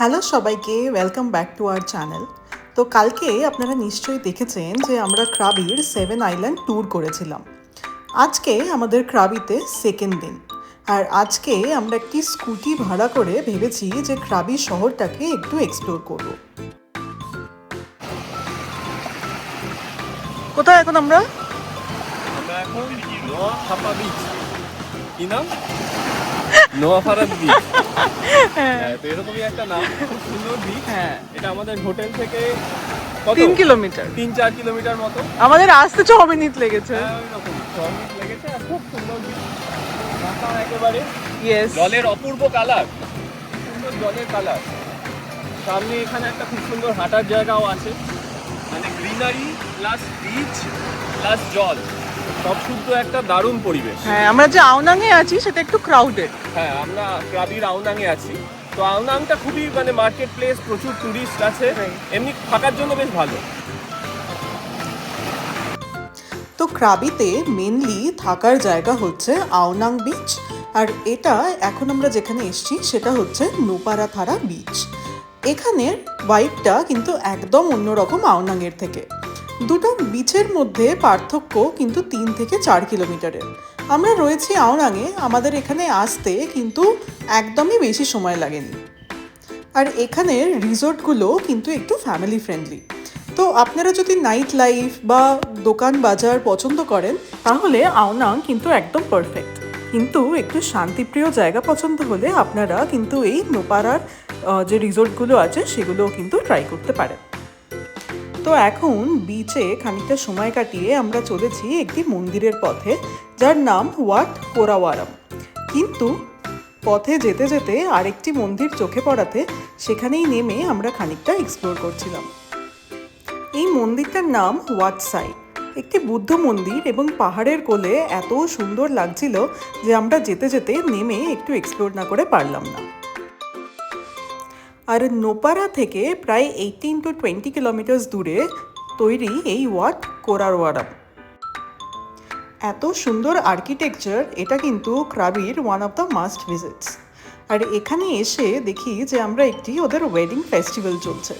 Hello সবাইকে, welcome back to our channel. তো কালকে আপনারা নিশ্চয়ই দেখেছেন যে আমরা ক্রাবির 7 আইল্যান্ড ট্যুর করেছিলাম। আজকে আমাদের ক্রাবিতে সেকেন্ড দিন, আর আজকে আমরা একটি স্কুটি ভাড়া করে ভেবেছি যে ক্রাবি শহরটাকে একটু এক্সপ্লোর করব। কোথায় এখন আমরা? এখন নোয়াখাপা বিচ। কি নাম? নোয়াপাড়া বিচ। হ্যাঁ, তো এরকমই একটা নাম, খুব সুন্দর বিচ। হ্যাঁ, এটা আমাদের হোটেল থেকে কত? 3 কিলোমিটার। 3-4 কিলোমিটার মতো। আমাদের আসতে 6 মিনিট লেগেছে। হ্যাঁ, ওইরকম 6 মিনিট লেগেছে। আর খুব সুন্দর বিচ, ফাঁকা একেবারে। ইয়েস। জলের অপূর্ব কালার, সুন্দর জলের কালার। সামনে এখানে একটা খুব সুন্দর হাঁটার জায়গাও আছে, মানে গ্রিনারি প্লাস বিচ প্লাস জল, সব শুদ্ধ একটা দারুণ পরিবেশ। হ্যাঁ, আমরা যে আওনাঙে আছি সেটা একটু ক্রাউডেড। হ্যাঁ, আমরা ক্রাবির আওনাঙে আছি। তো আওনাংটা খুবই মানে মার্কেট প্লেস, প্রচুর টুরিস্ট আছে, এমনি থাকার জন্য বেশ ভালো। তো ক্রাবিতে মেনলি থাকার জায়গা হচ্ছে আওনাং বিচ, আর এটা এখন আমরা যেখানে এসেছি সেটা হচ্ছে নোপারাথারা বিচ। এখানের ভাইবটা কিন্তু একদম অন্যরকম আওনাংয়ের থেকে। দুটো বিচের মধ্যে পার্থক্য কিন্তু 3 থেকে 4 কিলোমিটারের। আমরা রয়েছি আওনাংয়ে, আমাদের এখানে আসতে কিন্তু একদমই বেশি সময় লাগেনি। আর এখানের রিসোর্টগুলো কিন্তু একটু ফ্যামিলি ফ্রেন্ডলি। তো আপনারা যদি নাইট লাইফ বা দোকান বাজার পছন্দ করেন তাহলে আওনাং কিন্তু একদম পারফেক্ট। কিন্তু একটু শান্তিপ্রিয় জায়গা পছন্দ হলে আপনারা কিন্তু এই নোপারার যে রিসোর্টগুলো আছে সেগুলোও কিন্তু ট্রাই করতে পারেন। তো এখন বিচে খানিকটা সময় কাটিয়ে আমরা চলেছি একটি মন্দিরের পথে, যার নাম ওয়াট কোরাওয়ারাম। কিন্তু পথে যেতে যেতে আরেকটি মন্দির চোখে পড়াতে সেখানেই নেমে আমরা খানিকটা এক্সপ্লোর করছিলাম। এই মন্দিরটার নাম ওয়াটসাই, একটি বুদ্ধ মন্দির, এবং পাহাড়ের কোলে এত সুন্দর লাগছিল যে আমরা যেতে যেতে নেমে একটু এক্সপ্লোর না করে পারলাম না। আর নোপারা থেকে প্রায় 18 to 20 কিলোমিটার দূরে তৈরি এই ওয়াট কোরাওয়ারাম। এত সুন্দর আর্কিটেকচার, এটা কিন্তু ক্রাবির one of the must visits. আর এখানে এসে দেখি যে আমরা একটি ওদের ওয়েডিং ফেস্টিভ্যাল চলছে।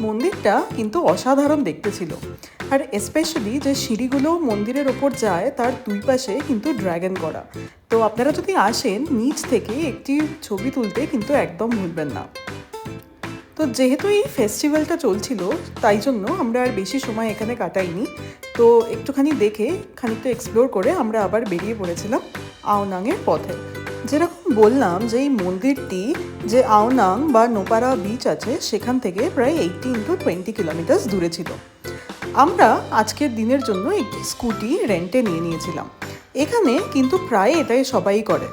মন্দিরটা কিন্তু অসাধারণ দেখতে ছিল, আর স্পেশালি যে সিঁড়িগুলো মন্দিরের ওপর যায় তার দুই পাশে কিন্তু ড্রাগন করা। তো আপনারা যদি আসেন নিচ থেকে একটি ছবি তুলতে কিন্তু একদম ভুলবেন না। তো যেহেতু এই ফেস্টিভ্যালটা চলছিল তাই জন্য আমরা আর বেশি সময় এখানে কাটাইনি। তো একটুখানি দেখে খানিকটা এক্সপ্লোর করে আমরা আবার বেরিয়ে পড়েছিলাম আওনাংয়ের পথে। যেরকম বললাম যে এই মন্দিরটি যে আওনাং বা নোপারা বিচ আছে সেখান থেকে প্রায় 18 to 20 কিলোমিটার দূরে ছিল। আমরা আজকের দিনের জন্য একটি স্কুটি রেন্টে নিয়ে নিয়েছিলাম। এখানে কিন্তু প্রায় এটাই সবাই করে,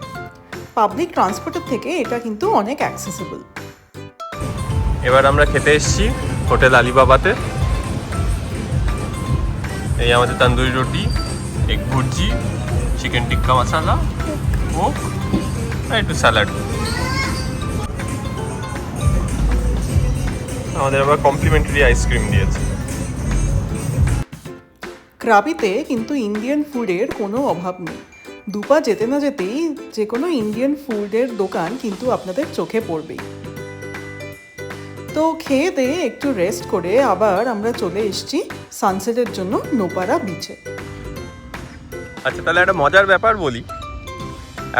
পাবলিক ট্রান্সপোর্টের থেকে এটা কিন্তু অনেক অ্যাক্সেসিবল। এবার আমরা খেতে এসেছি হোটেল আলিবাবাতে। এই আমাদের তন্দুরি রুটি, এগ ভুর্জি, চিকেন টিক্কা মশালা ও একটু স্যালাড। আমাদের আবার কমপ্লিমেন্টারি আইসক্রিম দিয়েছে। ক্রাবিতে কিন্তু ইন্ডিয়ান ফুডের কোনো অভাব নেই। দুপা যেতে না যেতেই যে কোনো ইন্ডিয়ান ফুডের দোকান কিন্তু আপনাদের চোখে পড়বেই। তো খেয়ে দিয়ে একটু রেস্ট করে আবার আমরা চলে এসেছি সানসেটের জন্য নোপারা বিচে। আচ্ছা, তাহলে একটা মজার ব্যাপার বলি।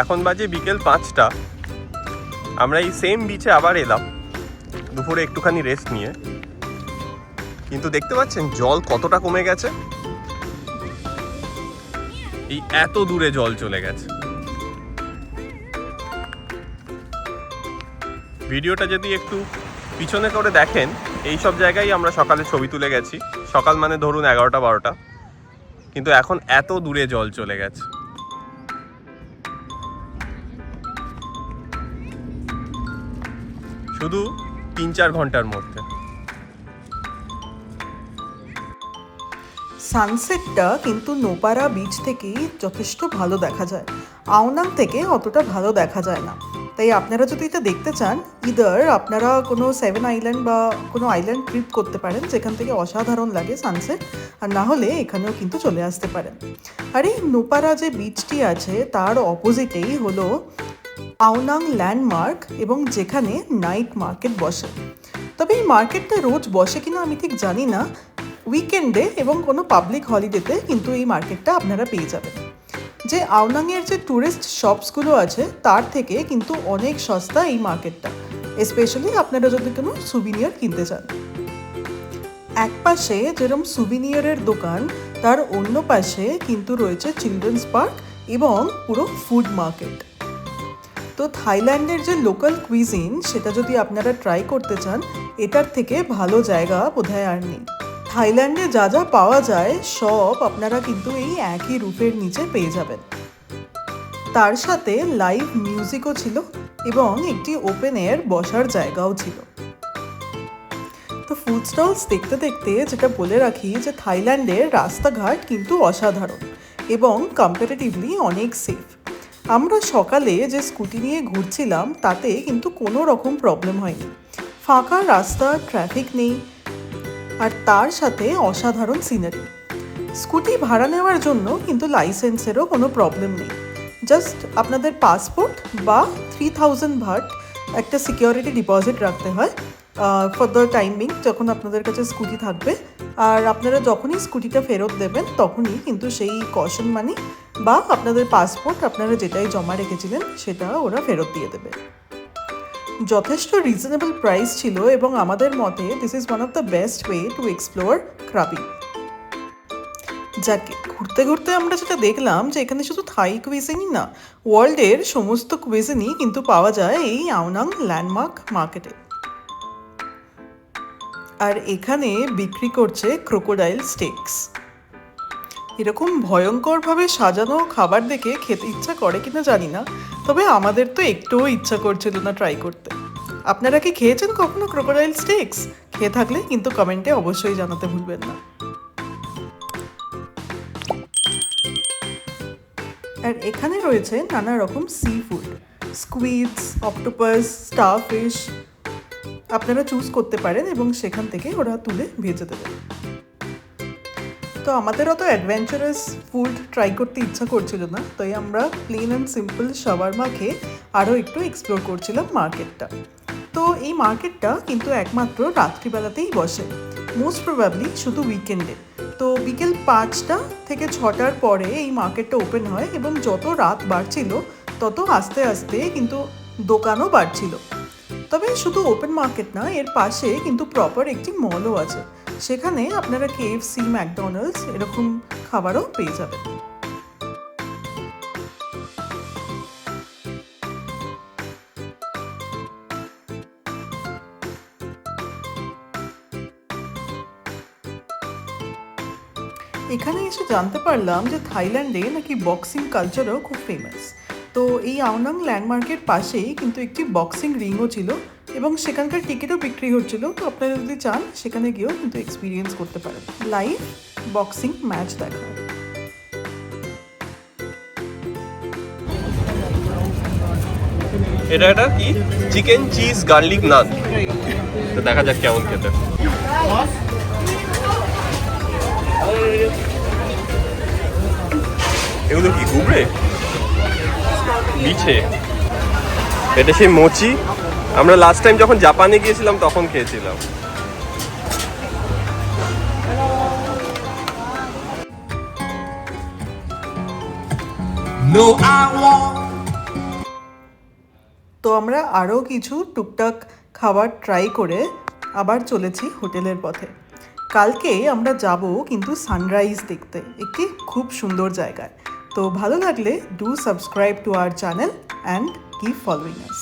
এখন বাজে বিকেল 5টা। আমরা এই সেম বিচে আবার এলাম দুপুরে একটুখানি রেস্ট নিয়ে, কিন্তু দেখতে পাচ্ছেন জল কতটা কমে গেছে। এই এত দূরে জল চলে গেছে। ভিডিওটা যদি একটু পিছনে করে দেখেন, এই সব জায়গায় আমরা সকালে ছবি তুলে গেছি। সকাল মানে ধরুন 11টা-12টা, কিন্তু এখন এত দূরে জল চলে গেছে। শুধু 3-4 ঘন্টার মধ্যে। সানসেটটা কিন্তু নোপারা বিচ থেকেই যথেষ্ট ভালো দেখা যায়, আওনাং থেকে অতটা ভালো দেখা যায় না। তাই আপনারা যদি এটা দেখতে চান, ইদার আপনারা কোনো 7 আইল্যান্ড বা কোনো আইল্যান্ড ট্রিপ করতে পারেন, যেখান থেকে অসাধারণ লাগে সানসেট, আর না হলে এখানেও কিন্তু চলে আসতে পারেন। আর এই নোপারা যে বিচটি আছে তার অপোজিটেই হলো আওনাং ল্যান্ডমার্ক, এবং যেখানে নাইট মার্কেট বসে। তবে এই মার্কেটটা রোজ বসে কিনা আমি ঠিক জানি না, উইকেন্ডে এবং কোনো পাবলিক হলিডেতে কিন্তু এই মার্কেটটা আপনারা পেয়ে যাবেন। যে আওনাংয়ের যে ট্যুরিস্ট শপসগুলো আছে তার থেকে কিন্তু অনেক সস্তা এই মার্কেটটা, স্পেশালি আপনারা যদি কোনো সুভিনিয়ার কিনতে চান। এক পাশে যেরকম সুভিনিয়ারের দোকান, তার অন্য পাশে কিন্তু রয়েছে চিলড্রেন্স পার্ক এবং পুরো ফুড মার্কেট। তো থাইল্যান্ডের যে লোকাল কুইজিন সেটা যদি আপনারা ট্রাই করতে চান, এটার থেকে ভালো জায়গা বোধহয় আর নেই। থাইল্যান্ডে যা যা পাওয়া যায় সব আপনারা কিন্তু এই একই রুফের নিচে পেয়ে যাবেন। তার সাথে লাইভ মিউজিকও ছিল এবং একটি ওপেন এয়ার বসার জায়গাও ছিল। তো ফুড স্টলস দেখতে দেখতে যেটা বলে রাখি যে থাইল্যান্ডের রাস্তাঘাট কিন্তু অসাধারণ এবং কম্পারেটিভলি অনেক সেফ। আমরা সকালে যে স্কুটি নিয়ে ঘুরছিলাম তাতে কিন্তু কোনো রকম প্রবলেম হয়নি। ফাঁকা রাস্তা, ট্রাফিক নেই, আর তার সাথে অসাধারণ সিনারি। স্কুটি ভাড়া নেওয়ার জন্য কিন্তু লাইসেন্সেরও কোনো প্রবলেম নেই। জাস্ট আপনাদের পাসপোর্ট বা 3000 বাট একটা সিকিউরিটি ডিপোজিট রাখতে হয় ফর দ্য টাইমিং যখন আপনাদের কাছে স্কুটি থাকবে। আর আপনারা যখনই স্কুটিটা ফেরত দেবেন তখনই কিন্তু সেই কশন মানি বা আপনাদের পাসপোর্ট আপনারা যেটাই জমা রেখেছিলেন সেটা ওরা ফেরত দিয়ে দেবে। যথেষ্ট রিজনেবল প্রাইস ছিল এবং আমাদের মতে this is one of the best way to explore Krabi. যাকে ঘুরতে ঘুরতে আমরা যেটা দেখলাম যে এখানে শুধু থাই কুইজিনই না, ওয়ার্ল্ডের সমস্ত কুইজিনই কিন্তু পাওয়া যায় এই আওনাং ল্যান্ডমার্ক মার্কেটে। আর এখানে বিক্রি করছে ক্রোকোডাইল স্টেকস। এরকম ভয়ঙ্করভাবে সাজানো খাবার দেখে খেতে ইচ্ছা করে কিনা জানি না, তবে আমাদের তো একটুও ইচ্ছা করছিল না ট্রাই করতে। আপনারা কি খেয়েছেন কখনো ক্রোকোডাইল স্টেকস? খেয়ে থাকলে কিন্তু কমেন্টে অবশ্যই জানাতে ভুলবেন না। আর এখানে রয়েছে নানা রকম সি ফুড, স্কুইডস, অক্টোপাস, স্টারফিশ, আপনারা চুজ করতে পারেন এবং সেখান থেকে ওরা তুলে ভেজে দেবে। তো আমাদের অত অ্যাডভেঞ্চারাস ফুড ট্রাই করতে ইচ্ছা করছিল না, তাই আমরা প্লেন অ্যান্ড সিম্পল শাওয়ারমা খেয়ে আরও একটু এক্সপ্লোর করছিলাম মার্কেটটা। তো এই মার্কেটটা কিন্তু একমাত্র রাত্রিবেলাতেই বসে, মোস্ট প্রবাবলি শুধু উইকেন্ডে। তো বিকেল 5টা থেকে 6টার পরে এই মার্কেটটা ওপেন হয় এবং যত রাত বাড়ছিল তত আস্তে আস্তে কিন্তু দোকানও বাড়ছিল। তবে শুধু ওপেন মার্কেট না, এর পাশে কিন্তু প্রপার একটি মলও আছে, সেখানে আপনারা KFC, ম্যাকডোনাল্ডস এরকম খাবারও পেয়ে যাবেন। এখানে এসে জানতে পারলাম যে থাইল্যান্ডে নাকি বক্সিং কালচারও খুব ফেমাস। তো এই আওনাং ল্যান্ডমার্কের পাশেই কিন্তু একটি বক্সিং রিংও ছিল এবং সেখানকার টিকিটও বিক্রি হচ্ছিল। তো আপনারা যদি চান সেখানে গিয়েও কিন্তু এক্সপিরিয়েন্স করতে পারেন, লাইভ বক্সিং ম্যাচ দেখা। এটা একটা কি চিকেন চিজ গার্লিক নান, তো দেখা যাক কেমন খেতে। এগুলো কি ঘুবড়ে বিছে? এটা সেই মোচি, আমরা লাস্ট টাইম যখন জাপানে গিয়েছিলাম তখন খেয়েছিলাম। তো আমরা আরও কিছু টুকটাক খাবার ট্রাই করে আবার চলেছি হোটেলের পথে। কালকে আমরা যাব কিন্তু সানরাইজ দেখতে একটি খুব সুন্দর জায়গায়। তো ভালো লাগলে do subscribe to our channel and keep following us.